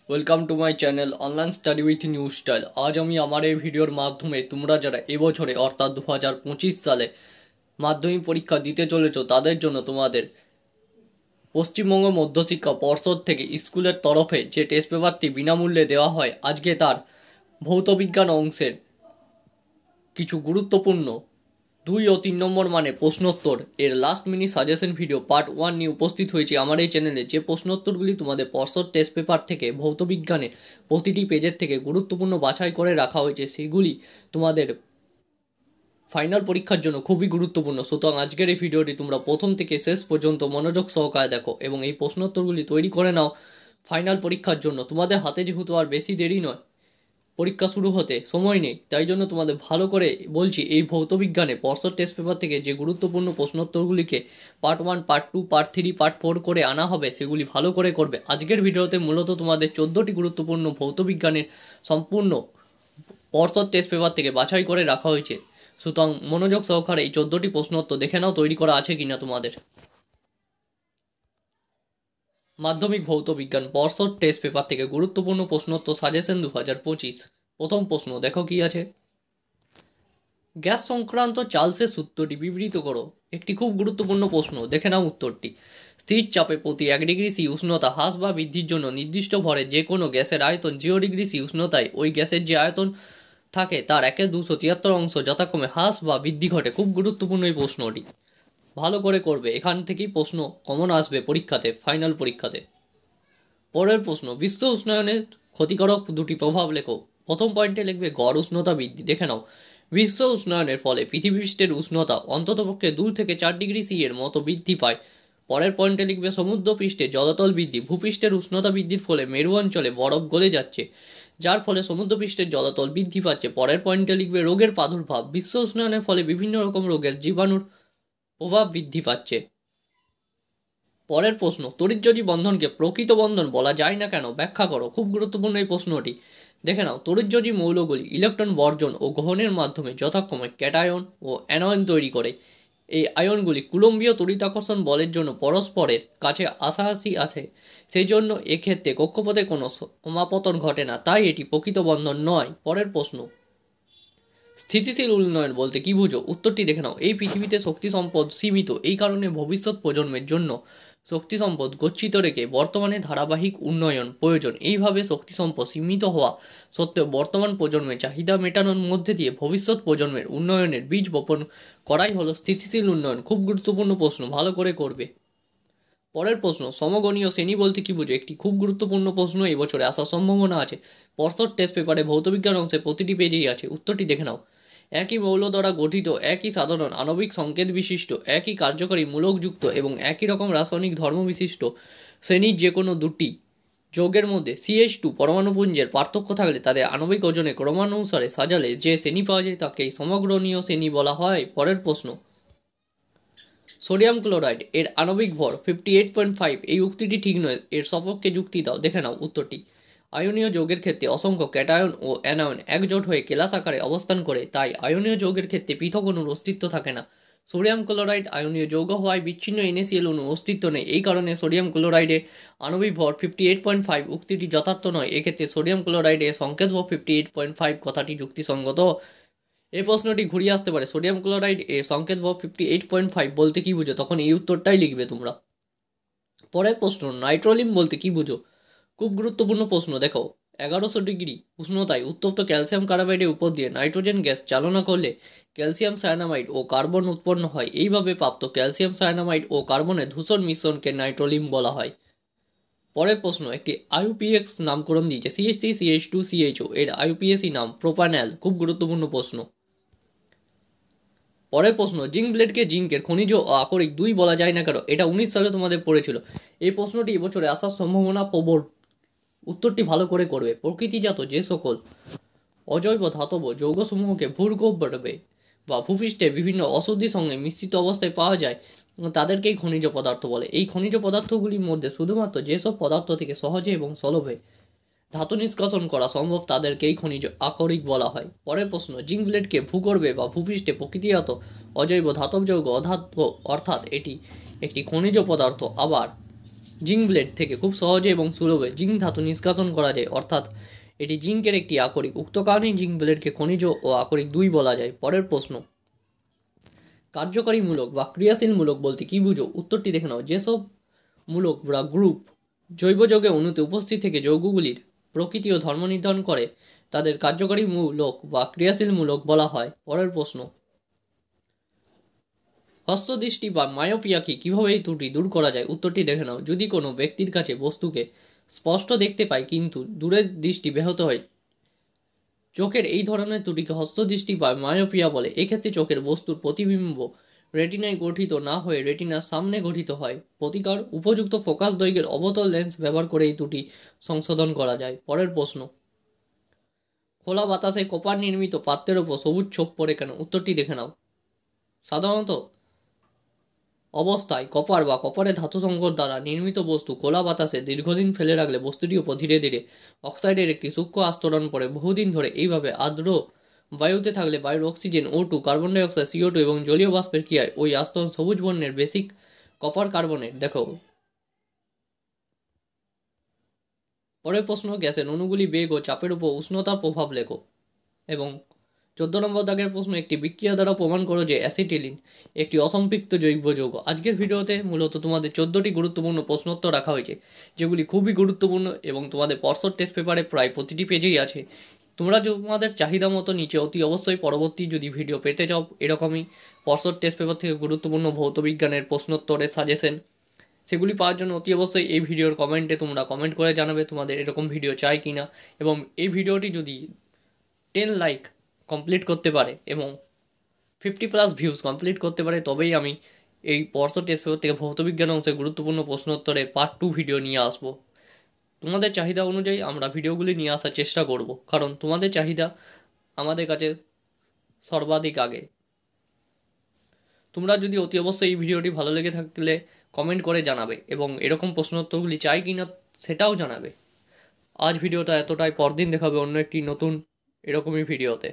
Welcome to my channel online study with new style. আজ আমি আমার এই ভিডিওর মাধ্যমে তোমরা যারা এবছরে অর্থাৎ 2025 সালে মাধ্যমিক পরীক্ষা দিতে চলেছো তাদের জন্য তোমাদের পশ্চিমবঙ্গ মধ্যশিক্ষা পর্ষদ থেকে স্কুলের তরফে যে টেস্ট পেপারটি বিনামূল্যে দেওয়া হয়, আজকে তার ভৌতবিজ্ঞান অংশের কিছু গুরুত্বপূর্ণ 2 ও 3 নম্বর মানে প্রশ্নোত্তর এর last minute suggestion video part 1 নিয়ে উপস্থিত হয়েছি আমার এই চ্যানেলে। যে প্রশ্নোত্তরগুলি তোমাদের পর্ষদ টেস্ট পেপার থেকে ভৌতবিজ্ঞানের প্রতিটি পেজের থেকে গুরুত্বপূর্ণ বাছাই করে রাখা হয়েছে, সেগুলি তোমাদের ফাইনাল পরীক্ষার জন্য খুবই গুরুত্বপূর্ণ। সুতরাং আজকের এই ভিডিওটি তোমরা প্রথম থেকে শেষ পর্যন্ত মনোযোগ সহকারে দেখো এবং এই প্রশ্নোত্তরগুলি তৈরি করে নাও ফাইনাল পরীক্ষার জন্য। তোমাদের হাতে যেহেতু আর বেশি দেরি নয়, পরীক্ষা শুরু হতে সময় নেই, তাই জন্য তোমাদের ভালো করে বলছি এই ভৌতবিজ্ঞানে পর্ষদ টেস্ট পেপার থেকে যে গুরুত্বপূর্ণ প্রশ্নোত্তরগুলিকে পার্ট 1, পার্ট 2, পার্ট 3, পার্ট 4 করে আনা হবে, সেগুলি ভালো করে করবে। আজকের ভিডিওতে মূলত তোমাদের 14টি গুরুত্বপূর্ণ ভৌতবিজ্ঞানের সম্পূর্ণ পর্ষদ টেস্ট পেপার থেকে বাছাই করে রাখা হয়েছে। সুতরাং মনোযোগ সহকারে এই 14টি প্রশ্নোত্তর দেখে নাও তৈরি করা আছে কিনা তোমাদের। মাধ্যমিক ভৌতবিজ্ঞান পর্ষদ টেস্ট পেপার থেকে গুরুত্বপূর্ণ প্রশ্নোত্তর সাজেশন 2025। প্রথম প্রশ্ন দেখো কি আছে। গ্যাস সংক্রান্ত চার্লসের সূত্রটি বিবৃত করো। একটি খুব গুরুত্বপূর্ণ প্রশ্ন, দেখে নাও উত্তরটি। স্থির চাপে প্রতি 1 ডিগ্রি সি উষ্ণতা হ্রাস বা বৃদ্ধির জন্য নির্দিষ্ট ভরে যে কোনো গ্যাসের আয়তন 0 ডিগ্রি সি উষ্ণতায় ওই গ্যাসের যে আয়তন থাকে তার 1/273 অংশ যথাক্রমে হ্রাস বা বৃদ্ধি ঘটে। খুব গুরুত্বপূর্ণ এই প্রশ্নটি, ভালো করে করবে, এখান থেকেই প্রশ্ন কমন আসবে পরীক্ষাতে, ফাইনাল পরীক্ষাতে। পরের প্রশ্ন, বিশ্ব উষ্ণায়নের ক্ষতিকারক 2টি প্রভাব লেখো। প্রথম পয়েন্টে লিখবে গড় উষ্ণতা বৃদ্ধি। দেখে নাও, বিশ্ব উষ্ণায়নের ফলে পৃথিবীপৃষ্ঠের উষ্ণতা অন্ততপক্ষে 2 থেকে 4 ডিগ্রি সি এর মতো বৃদ্ধি পায়। পরের পয়েন্টে লিখবে সমুদ্র পৃষ্ঠে জলতল বৃদ্ধি। ভূপৃষ্ঠের উষ্ণতা বৃদ্ধির ফলে মেরু অঞ্চলে বরফ গলে যাচ্ছে, যার ফলে সমুদ্রপৃষ্ঠের জলতল বৃদ্ধি পাচ্ছে। পরের পয়েন্টে লিখবে রোগের প্রাদুর্ভাব। বিশ্ব উষ্ণায়নের ফলে বিভিন্ন রকম রোগের জীবাণুর প্রভাব বৃদ্ধি পাচ্ছে। পরের প্রশ্ন, তড়িৎযোজী বন্ধনকে প্রকৃত বন্ধন বলা যায় না কেন, ব্যাখ্যা করো। খুব গুরুত্বপূর্ণ এই প্রশ্নটি, দেখে নাও। তড়িৎযোজী মৌলগুলি ইলেকট্রন বর্জন ও গ্রহণের মাধ্যমে যথাক্রমে ক্যাটায়ন ও অ্যানায়ন তৈরি করে। এই আয়নগুলি কুলম্বীয় তড়িৎাকর্ষণ বলের জন্য পরস্পরের কাছে আসাআসি আছে, সেই জন্য এক্ষেত্রে কক্ষপথে কোনো সমাপতন ঘটে না, তাই এটি প্রকৃত বন্ধন নয়। পরের প্রশ্ন, স্থিতিশীল উন্নয়ন বলতে কি বুঝো। উত্তরটি দেখে নাও। এই পৃথিবীতে শক্তি সম্পদ সীমিত, এই কারণে ভবিষ্যৎ প্রজন্মের জন্য শক্তি সম্পদ গচ্ছিত রেখে বর্তমানে ধারাবাহিক উন্নয়ন প্রয়োজন। এইভাবে শক্তি সম্পদ সীমিত হওয়া সত্ত্বেও বর্তমান প্রজন্মের চাহিদা মেটানোর মধ্যে দিয়ে ভবিষ্যৎ প্রজন্মের উন্নয়নের বীজ বপন করাই হলো স্থিতিশীল উন্নয়ন। খুব গুরুত্বপূর্ণ প্রশ্ন, ভালো করে করবে। পরের প্রশ্ন, সমগণীয় শ্রেণী বলতে কি বুঝো। একটি খুব গুরুত্বপূর্ণ প্রশ্ন, এবছরে আসার সম্ভাবনা আছে। পর্ষদ টেস্ট পেপারে ভৌতবিজ্ঞান অংশে প্রতিটি পেজেই আছে। উত্তরটি দেখে নাও। একই মৌল দ্বারা গঠিত, একই সাধারণ আণবিক সংকেত বিশিষ্ট, একই কার্যকরী মূলকযুক্ত এবং একই রকম রাসায়নিক ধর্ম বিশিষ্ট শ্রেণীর যে কোনো দুটি যৌগের মধ্যে CH2 পরমাণুপুঞ্জের পার্থক্য থাকলে তাদের আণবিক ওজনে ক্রমানুসারে সাজালে যে শ্রেণী পাওয়া যায় তাকেই সমগণীয় শ্রেণী বলা হয়। পরের প্রশ্ন, সোডিয়াম ক্লোরাইড এর আণবিক ভর 58.5, এই উক্তিটি ঠিক নয়, এর সপক্ষে যুক্তি দাও। দেখে নাও উত্তরটি। আয়নীয় যৌগের ক্ষেত্রে অসংখ্য ক্যাটায়ন ও অ্যানায়ন একজোট হয়ে কেলাস আকারে অবস্থান করে, তাই আয়নীয় যৌগের ক্ষেত্রে পৃথক অণুর অস্তিত্ব থাকে না। সোডিয়াম ক্লোরাইড আয়নীয় যৌগ হওয়ায় বিচ্ছিন্ন NaCl অণুর অস্তিত্ব নেই, এই কারণে সোডিয়াম ক্লোরাইডে আণবিক ভর 58.5 উক্তিটি যথার্থ নয়। এক্ষেত্রে সোডিয়াম ক্লোরাইডে সংকেত ভর 58.5 কথাটি যুক্তিসঙ্গত। এই প্রশ্নটি ঘুরিয়ে আসতে পারে, সোডিয়াম ক্লোরাইড এর সংকেত ভর 58.5 বলতে কি বুঝো, তখন এই উত্তরটাই লিখবে তোমরা। পরের প্রশ্ন, নাইট্রোলিন বলতে কি বুঝো। খুব গুরুত্বপূর্ণ প্রশ্ন, দেখো। 1100 ডিগ্রি উষ্ণতায় উত্তপ্ত ক্যালসিয়াম কার্বাইডের উপর দিয়ে নাইট্রোজেন গ্যাস চালনা করলে ক্যালসিয়াম সায়ানামাইড ও কার্বন উৎপন্ন হয়। এইভাবে প্রাপ্ত ক্যালসিয়াম সায়ানামাইড ও কার্বনের ধূসর মিশ্রণকে নাইট্রোলিন বলা হয়। পরের প্রশ্ন, একটি IUPAC নামকরণ দিয়েছে CH3CH2CHO, এর IUPAC নাম প্রোপানল। খুব গুরুত্বপূর্ণ প্রশ্ন। পরের প্রশ্ন, জিঙ্ক ব্লেডকে জিঙ্কের খনিজ ও আকরিক দুই বলা যায় না কেন, এটা 19 সালে তোমাদের পড়েছিল। এই প্রশ্নটি এবছরে আসার সম্ভাবনা প্রবল। উত্তরটি ভালো করে করবে। প্রকৃতিজাত যে সকল অজৈব ধাতব যৌগসমূহকে ভূগর্ভে বা ভূপৃষ্ঠে বিভিন্ন অশুদ্ধির সঙ্গে মিশ্রিত অবস্থায় পাওয়া যায় তাদেরকেই খনিজ পদার্থ বলে। এই খনিজ পদার্থগুলির মধ্যে শুধুমাত্র যেসব পদার্থ থেকে সহজে এবং সুলভে ধাতু নিষ্কাশন করা সম্ভব তাদেরকেই খনিজ আকরিক বলা হয়। পরের প্রশ্ন, জিঙ্ক ব্লেডকে ভূগর্ভে বা ভূপৃষ্ঠে প্রকৃতিজাত অজৈব ধাতব যৌগ অর্থাৎ এটি একটি খনিজ পদার্থ। আবার জিঙ্ক ব্লেড থেকে খুব সহজে এবং সুলভে জিঙ্ক ধাতু নিষ্কাশন করা যায়, অর্থাৎ এটি জিঙ্কের একটি আকরিক। উক্ত কারণেই জিঙ্ক ব্লেডকে খনিজ ও আকরিক দুই বলা যায়। পরের প্রশ্ন, কার্যকরী মূলক বা ক্রিয়াশীল মূলক বলতে কি বুঝো? উত্তরটি দেখে নাও। যেসব মূলক বা গ্রুপ জৈব যৌগে অণুতে উপস্থিত থেকে যৌগগুলির প্রকৃতি ও ধর্ম নির্ধারণ করে তাদের কার্যকরী মূলক বা ক্রিয়াশীল মূলক বলা হয়। পরের প্রশ্ন, হস্তদৃষ্টি বা মায়োপিয়াকে কিভাবে এই ত্রুটি দূর করা যায়? উত্তরটি দেখে নাও। যদি কোনো ব্যক্তির কাছে বস্তুকে স্পষ্ট দেখতে পায় কিন্তু দূরের দৃষ্টি ব্যাহত হয়, চোখের এই ধরনের ত্রুটিকে হস্তদৃষ্টি বা মায়োপিয়া বলে। এক্ষেত্রে চোখের বস্তুর প্রতিবিম্ব রেটিনায় গঠিত না হয়ে রেটিনার সামনে গঠিত হয়। প্রতিকার, উপযুক্ত ফোকাস দৈর্ঘ্যের অবতল লেন্স ব্যবহার করে এই ত্রুটি সংশোধন করা যায়। পরের প্রশ্ন, খোলা বাতাসে কপার নির্মিত পাত্রের ওপর সবুজ ছোপ পড়ে কেন? উত্তরটি দেখে নাও। সাধারণত অবস্থায় কপার বা কপারের ধাতু সংকর দ্বারা নির্মিত বস্তু খোলা বাতাসে দীর্ঘদিন ফেলে রাখলে বস্তুটির উপর ধীরে ধীরে অক্সাইডের একটি সূক্ষ্ম আস্তরণ পড়ে। বহুদিন ধরে এইভাবে আর্দ্র বায়ুতে থাকলে বায়ুর oxygen O2, carbon die oxide CO2 এবং জলীয় বাষ্পের ক্রিয়ায় ওই আস্তরণ সবুজ বর্ণের বেসিক কপার কার্বনেট। দেখো পরের প্রশ্ন, গ্যাসের অণুগুলি বেগ ও চাপের উপর উষ্ণতার প্রভাব লেখো। এবং 14 নম্বর দাগের প্রশ্ন, একটি বিক্রিয়া দ্বারা প্রমাণ করো যে অ্যাসিটিলিন একটি অসম্পৃক্ত জৈব যৌগ। আজকের ভিডিওতে মূলত তোমাদের 14টি গুরুত্বপূর্ণ প্রশ্নোত্তর রাখা হয়েছে, যেগুলি খুবই গুরুত্বপূর্ণ এবং তোমাদের পর্ষদ টেস্ট পেপারে প্রায় প্রতিটি পেজেই আছে। তোমরা তোমাদের চাহিদা মতো নিচে অতি অবশ্যই পরবর্তী যদি ভিডিও পেতে চাও এরকমই পর্ষদ টেস্ট পেপার থেকে গুরুত্বপূর্ণ ভৌত বিজ্ঞানের প্রশ্নোত্তরের সাজেশন, সেগুলি পাওয়ার জন্য অতি অবশ্যই এই ভিডিওর কমেন্টে তোমরা কমেন্ট করে জানাবে তোমাদের এরকম ভিডিও চাই কিনা। এবং এই ভিডিওটি যদি 10 লাইক কমপ্লিট করতে পারে এবং 50+ ভিউজ কমপ্লিট করতে পারে, তবেই আমি এই পর্ষদ টেস্ট পেপার থেকে ভৌতবিজ্ঞান অংশে গুরুত্বপূর্ণ প্রশ্নোত্তরে পার্ট 2 ভিডিও নিয়ে আসবো। তোমাদের চাহিদা অনুযায়ী আমরা ভিডিওগুলি নিয়ে আসার চেষ্টা করব, কারণ তোমাদের চাহিদা আমাদের কাছে সর্বাধিক আগে। তোমরা যদি অতি অবশ্যই এই ভিডিওটি ভালো লেগে থাকলে কমেন্ট করে জানাবে এবং এরকম প্রশ্নোত্তরগুলি চাই কিনা সেটাও জানাবে। আজ ভিডিওটা এতটাই, পরদিন দেখাবে অন্য একটি নতুন এরকমই ভিডিওতে।